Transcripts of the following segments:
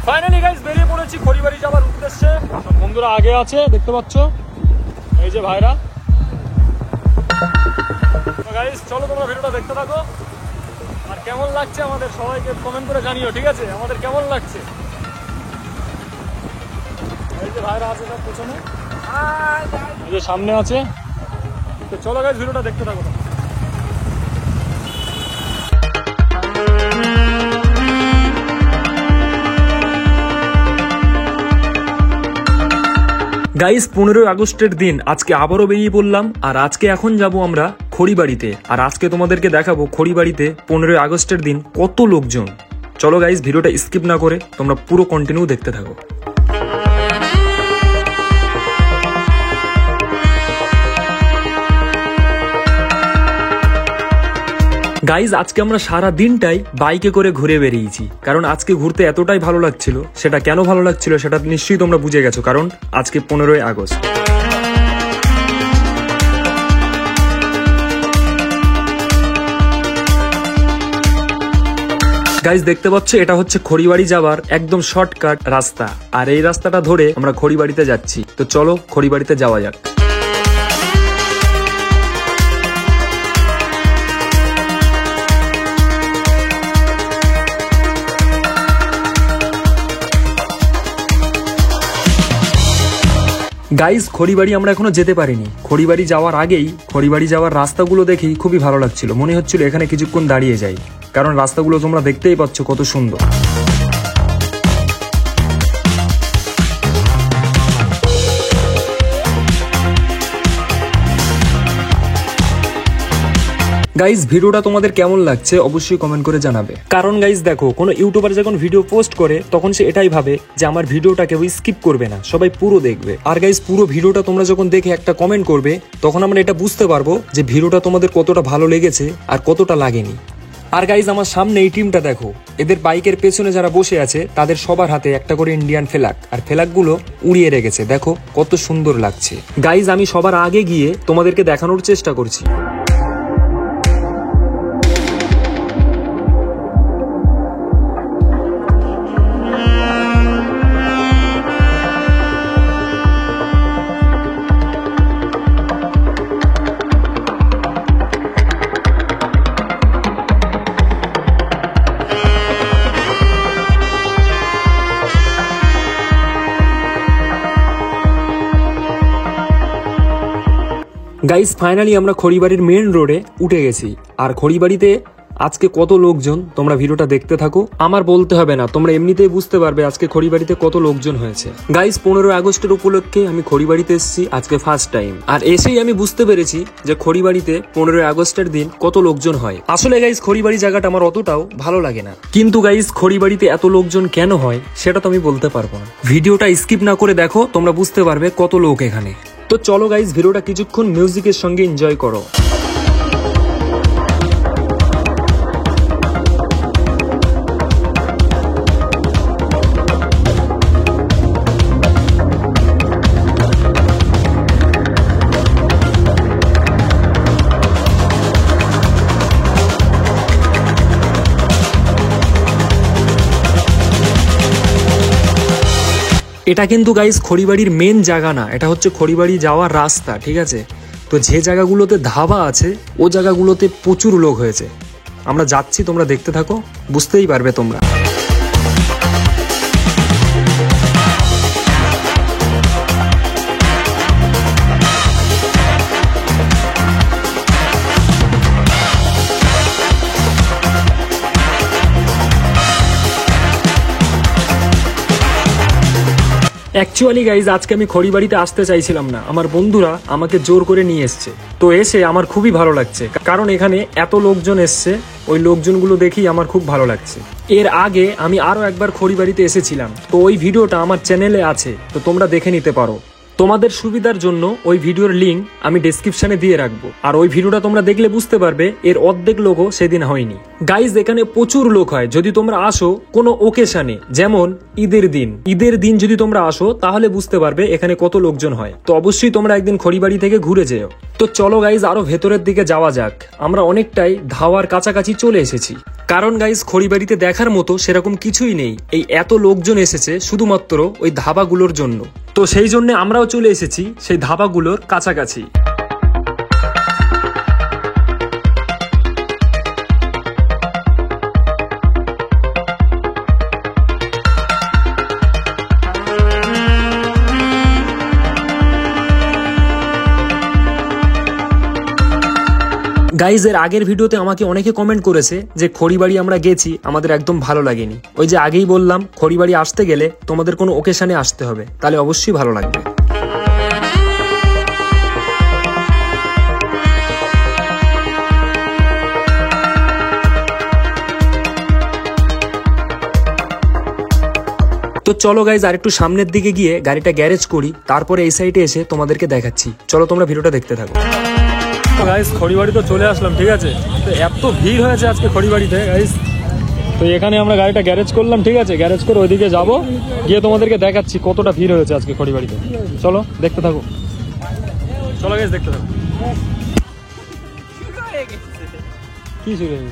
Finally guys বেরিয়ে পড়েছি খড়িবাড়ি যাওয়ার উদ্দেশ্যে। বন্ধুরা আগে আছে দেখতে পাচ্ছ, এই যে ভাইরা। তো গাইস চলো তোমরা ভিডিওটা দেখতে থাকো, আর কেমন লাগছে আমাদের সবাইকে কমেন্ট করে জানিও, ঠিক আছে? আমাদের কেমন লাগছে। এই যে ভাইরা আছে তার পেছনে, এই যে সামনে আছে। তো চলো গাইস ভিডিওটা দেখতে থাকো। গাইস 15 আগস্টের দিন আজকে আবারও বেরিয়ে পড়লাম, আর আজকে এখন যাব আমরা খড়িবাড়িতে। আর আজকে তোমাদেরকে দেখাবো খড়িবাড়িতে 15 আগস্টের দিন কত লোকজন। চলো গাইস ভিডিওটা স্কিপ না করে তোমরা পুরো কন্টিনিউ দেখতে থাকো। গাইজ আজকে আমরা সারা দিনটাই বাইকে করে ঘুরে বেরিয়েছি, কারণ আজকে ঘুরতে এতটাই ভালো লাগছিল। সেটা কেন ভালো লাগছিল সেটা নিশ্চয়ই তোমরা বুঝে গেছো, কারণ আজকে 15 আগস্ট। গাইজ দেখতে পাচ্ছ এটা হচ্ছে খড়িবাড়ি যাওয়ার একদম শর্টকাট রাস্তা, আর এই রাস্তাটা ধরে আমরা খড়িবাড়িতে যাচ্ছি। তো চলো খড়িবাড়িতে যাওয়া যাক। গাইজ খড়িবাড়ি আমরা এখনো যেতে পারিনি। খড়িবাড়ি যাওয়ার আগেই খড়িবাড়ি যাওয়ার রাস্তাগুলো দেখেই খুবই ভালো লাগছিল, মনে হচ্ছিল এখানে কিছুক্ষণ দাঁড়িয়ে যাই, কারণ রাস্তাগুলো তোমরা দেখতেই পাচ্ছ কত সুন্দর। গাইজ ভিডিওটা তোমাদের কেমন লাগছে অবশ্যই কমেন্ট করে জানাবে, কারণ গাইজ দেখো কোনো ইউটিউবার যখন ভিডিও পোস্ট করে তখন সে এটাই ভাবে যে আমার ভিডিওটা কেউ স্কিপ করবে না, সবাই পুরো দেখবে। আর গাইজ পুরো ভিডিওটা তোমরা যখন দেখে একটা কমেন্ট করবে তখন আমরা এটা বুঝতে পারবো যে ভিডিওটা তোমাদের কতটা ভালো লেগেছে আর কতটা লাগেনি। আর গাইজ আমার সামনে এই টিমটা দেখো, এদের বাইকের পেছনে যারা বসে আছে তাদের সবার হাতে একটা করে ইন্ডিয়ান ফ্ল্যাগ, আর ফ্ল্যাগগুলো উড়িয়ে রেখেছে, দেখো কত সুন্দর লাগছে। গাইজ আমি সবার আগে গিয়ে তোমাদেরকে দেখানোর চেষ্টা করছি। গাইস ফাইনালি আমরা খড়িবাড়ির মেন রোডে উঠে গেছি, আর খড়িবাড়িতে আজকে কত লোকজন তোমরা ভিডিওটা দেখতে থাকো। আমার বলতে হবে না, তোমরা এমনিতেই বুঝতে পারবে আজকে খড়িবাড়িতে কত লোকজন হয়েছে। গাইস 15 আগস্টের উপলক্ষে আমি খড়িবাড়িতে এসেছি আজকে ফার্স্ট টাইম, আর এসেই আমি বুঝতে পেরেছি যে খড়িবাড়িতে 15 আগস্টের দিন কত লোকজন হয়। আসলে গাইস খড়িবাড়ি জায়গাটা আমার অতটাও ভালো লাগে না, কিন্তু গাইস খড়িবাড়িতে এত লোকজন কেন হয় সেটা তো আমি বলতে পারবো না। ভিডিওটা স্কিপ না করে দেখো, তোমরা বুঝতে পারবে কত লোক এখানে। তো চলো গাইস ভিডিওটা কিছুক্ষণ মিউজিকের সঙ্গে এনজয় করো। এটা কিন্তু গাইস খড়িবাড়ির মেন জায়গা না, এটা হচ্ছে খড়িবাড়ি যাওয়ার রাস্তা, ঠিক আছে? তো যে জায়গাগুলোতে ধাবা আছে ও জায়গাগুলোতে প্রচুর লোক হয়েছে। আমরা যাচ্ছি, তোমরা দেখতে থাকো, বুঝতেই পারবে তোমরা। অ্যাকচুয়ালি গাইজ আজকে আমি খড়িবাড়িতে আসতে চাইছিলাম না, আমার বন্ধুরা আমাকে জোর করে নিয়ে এসছে। তো এসে আমার খুবই ভালো লাগছে, কারণ এখানে এত লোকজন এসছে, ওই লোকজনগুলো দেখেই আমার খুব ভালো লাগছে। এর আগে আমি আরো একবার খড়িবাড়িতে এসেছিলাম, তো ওই ভিডিওটা আমার চ্যানেলে আছে, তো তোমরা দেখে নিতে পারো। তোমাদের সুবিধার জন্য ওই ভিডিওর লিঙ্ক আমি ডেসক্রিপশনে দিয়ে রাখবো, আর ওই ভিডিওটা তোমরা দেখলে বুঝতে পারবে এর অর্ধেক লোকও সেদিন হয়নি। গাইজ এখানে প্রচুর লোক হয়, যদি তোমরা আসো কোনো ওকেশনে, যেমন ঈদের দিন যদি তোমরা আসো তাহলে বুঝতে পারবে এখানে কত লোকজন হয়। তো অবশ্যই তোমরা একদিন খড়িবাড়ি থেকে ঘুরে যেও। তো চলো গাইজ আরো ভেতরের দিকে যাওয়া যাক। আমরা অনেকটাই ধাওয়ার কাছাকাছি চলে এসেছি, কারণ গাইজ খড়িবাড়িতে দেখার মতো সেরকম কিছুই নেই। এই এত লোকজন এসেছে শুধুমাত্র ওই ধাবাগুলোর জন্য, তো সেই জন্য আমরাও চলে এসেছি সেই ধাবাগুলোর কাছাকাছি। গাইজ এর আগের ভিডিওতে আমাকে অনেকে কমেন্ট করেছে যে খড়িবাড়ি আমরা গেছি, আমাদের একদম ভালো লাগেনি। ওই যে আগেই বললাম, খড়িবাড়ি আসতে গেলে তোমাদের কোনো ওকেশনে আসতে হবে, তাহলে অবশ্যই ভালো লাগবে। তো চলো গাইজ আর একটু সামনের দিকে গিয়ে গাড়িটা গ্যারেজ করি, তারপরে এই সাইডে এসে তোমাদেরকে দেখাচ্ছি। চলো তোমরা ভিডিওটা দেখতে থাকো। গাইজ খড়িবাড়ি তো চলে আসলাম, ঠিক আছে। তো এত ভিড় হয়েছে আজকে খড়িবাড়িতে গাইজ, তো এখানে আমরা গাড়িটা গ্যারেজ করলাম, ঠিক আছে। গ্যারেজ করে ওইদিকে যাবো, গিয়ে তোমাদেরকে দেখাচ্ছি কতটা ভিড় হয়েছে আজকে খড়িবাড়িতে। চলো দেখতে থাকো, চলো গাইজ দেখতে থাকো। কি শুরু হয়ে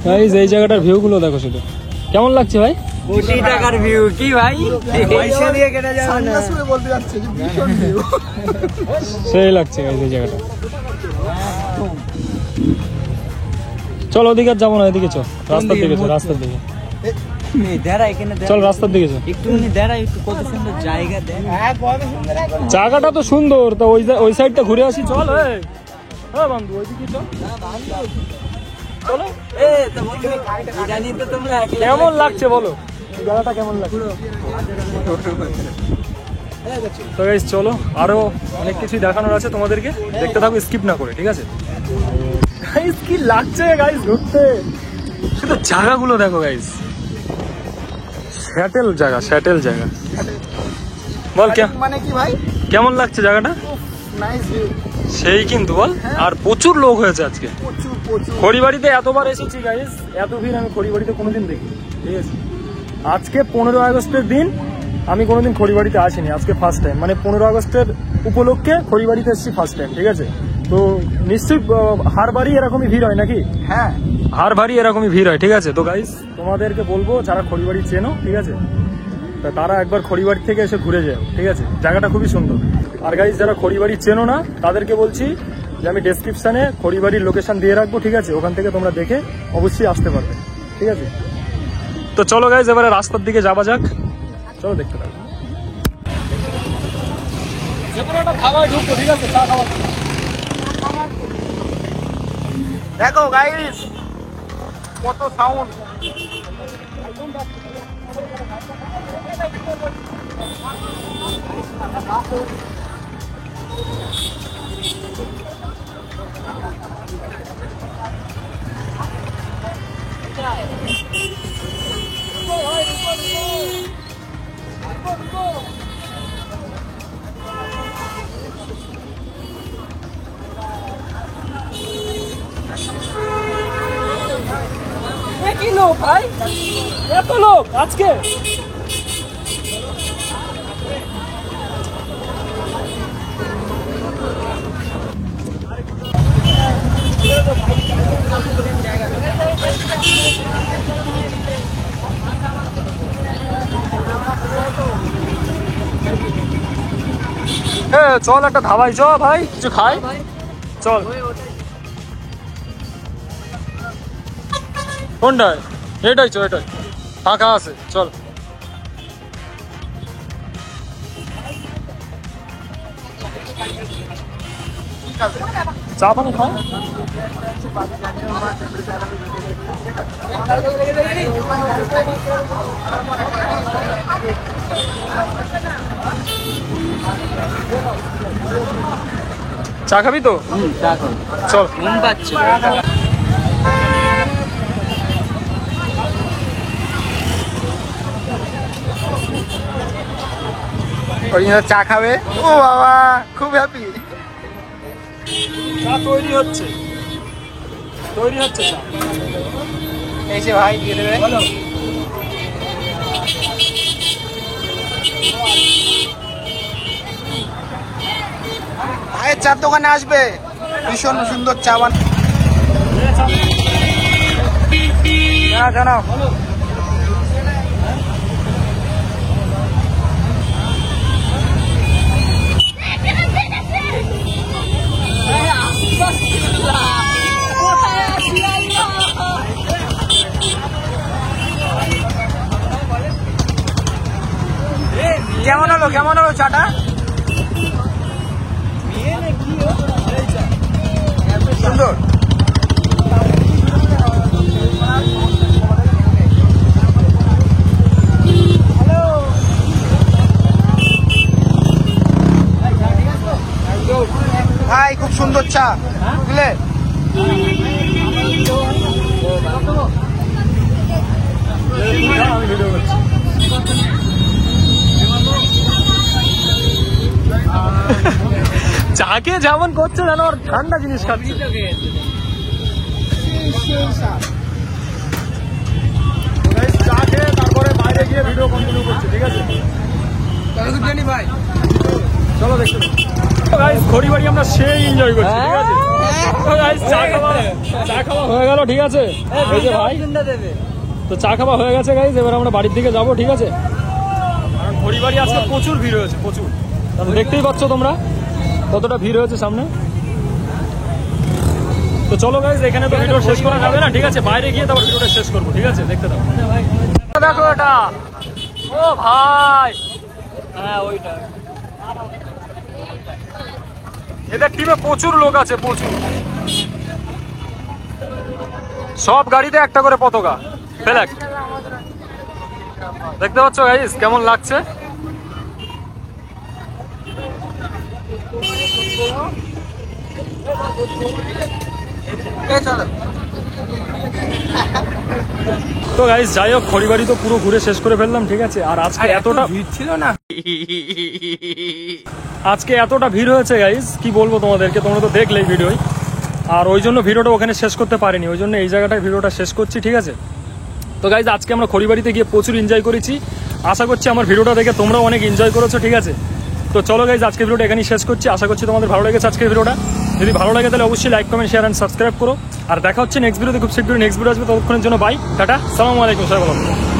গাইজ এই জায়গাটার ভিউ গুলো দেখো শুধু, কেমন লাগছে ভাই? কোটি টাকার ভিউ কি ভাই, পয়সা দিয়ে কেনা যাবে না। সেই লাগছে গাইজ এই জায়গাটা। চল ওদিকে যাবো না, এদিকে চল, রাস্তার দিকে চল, রাস্তার দিকে চল, রাস্তার দিকে চল। সুন্দর জায়গা, জায়গাটা তো সুন্দর, তো ওই সাইডটা ঘুরে আসি। চল বন্ধু ওইদিকে চল, চলো। কেমন লাগছে বলো, জায়গাটা কেমন লাগছে? তো গাইস চলো, আরো অনেক কিছুই দেখানোর আছে তোমাদেরকে, দেখতে থাকো স্কিপ না করে, ঠিক আছে। গাইস কি লাগছে গাইস ঘুরতে, শুধু জায়গাগুলো দেখো গাইস, স্যাটেল জায়গা। বল মানে কি ভাই, কেমন লাগছে জায়গাটা? নাইস ভিউ সেই কিন্তু বল। আর প্রচুর লোক হয়েছে আজকে খড়িবাড়িতে, এতবার এসেছি গাইস, এত ভিড় আমি খড়িবাড়িতে কোনোদিন দেখিনি, ঠিক আছে। আজকে 15 আগস্টের দিন আমি কোনোদিন খড়িবাড়িতে আসিনি, আজকে ফার্স্ট টাইম, মানে 15 আগস্টের উপলক্ষে খড়িবাড়িতে এসেছি ফার্স্ট টাইম, ঠিক আছে। তো নিশ্চয়ই হারবারই এরকমই ভিড় হয় নাকি? হ্যাঁ, হারবারই এরকমই ভিড় হয়, ঠিক আছে। তো গাইস তোমাদেরকে বলবো, যারা খড়িবাড়ি চেনো, ঠিক আছে, তা তারা একবার খড়িবাড়ি থেকে এসে ঘুরে যায়, ঠিক আছে। জায়গাটা খুবই সুন্দর। আর গাইস যারা খড়িবাড়ি চেনো না তাদেরকে বলছি যে আমি ডেসক্রিপশনে খড়িবাড়ির লোকেশন দিয়ে রাখবো, ঠিক আছে। ওখান থেকে তোমরা দেখে অবশ্যই আসতে পারবে, ঠিক আছে। তো চলো গাইস এবারে রাস্তার দিকে যাওয়া যাক, চলো দেখতে থাকো। ঢুকবো, ঠিক আছে, চা খাওয়া। দেখো গাইস কত সাউন্ড। কি লোক ভাই, এত লোক আজকে। চল একটা ধাবাই, চ ভাই কিছু খাই, চল। কোনটায়? এটাই চ, এটাই ফাঁকা আছে, চল। চা পানি খাও। চা খাবি তো? চা খাবো। চল। ঘুম পাচ্ছে। অরিজিনাল চা খাবে। ও বাবা খুব হ্যাপি। চা তৈরি হচ্ছে চা। এই যে ভাই দিয়ে দেবে। ভাইয়ের চার দোকানে আসবে, ভীষণ সুন্দর চা জানাও। কেমন হলো চাটা? সুন্দর। ভাই খুব সুন্দর চা, বুঝলে? চাকে যেমন করছে যেন আর ঠান্ডা জিনিস খাচ্ছে। চা খেয়ে তারপরে বাইরে গিয়ে ভিডিও কন্টিনিউ করছে, ঠিক আছে? ভাই চলো দেখতে। খড়িবাড়ি আমরা সেই এনজয় করছি, ঠিক আছে? চা খাওয়া হয়ে গেল, ঠিক আছে? এই যে ভাই, তো চা খাওয়া হয়ে গেছে গাইজ, এবার আমরা বাড়ির দিকে যাবো, ঠিক আছে? কারণ খড়িবাড়ি আজকে প্রচুর ভিড় হয়েছে, প্রচুর। দেখতেই পাচ্ছ তোমরা কতটা ভিড় হয়েছে সামনে। তো চলো গাইজ, এখানে তো ভিডিও শেষ করা যাবে না, ঠিক আছে? বাইরে গিয়ে তারপর ভিডিওটা শেষ করবো, ঠিক আছে? দেখতে দাও। দেখো এটা, ও ভাই, হ্যাঁ ওইটা এদের টিমে প্রচুর লোক আছে, প্রচুর। সব গাড়িতে একটা করে পতাকা ফ্ল্যাগ। দেখতে পাচ্ছ গাইস কেমন লাগছে? তো গাইস যাই হোক, খড়িবাড়ি তো পুরো ঘুরে শেষ করে ফেললাম, ঠিক আছে? আর আজকে এতটা ভিড় ছিল না। আজকে এতটা ভিড় হয়েছে গাইস, কি বলবো তোমাদেরকে, তোমরা তো দেখলেই ভিডিওই। আর ওই জন্য ভিডিওটা ওখানে শেষ করতে পারিনি, ওই জন্য এই জায়গাটায় ভিডিওটা শেষ করছি, ঠিক আছে? তো গাইস আজকে আমরা খড়িবাড়িতে গিয়ে প্রচুর এনজয় করেছি। আশা করছি আমার ভিডিওটা দেখে তোমরাও অনেক এনজয় করেছো, ঠিক আছে? তো চলো গাইস, আজকে ভিডিওটা এখানেই শেষ করছি। আশা করছি তোমাদের ভালো লেগেছে আজকের ভিডিওটা। যদি ভালো লাগে তাহলে অবশ্যই like, comment, share and subscribe করো। আর দেখা হচ্ছে নেক্সট ভিডিওতে, খুব শীঘ্রই নেক্সট ভিডিও আসবে। ততক্ষণের জন্য বাই, টাটা, আসসালামু আলাইকুম, সবাই ভালো থাকো।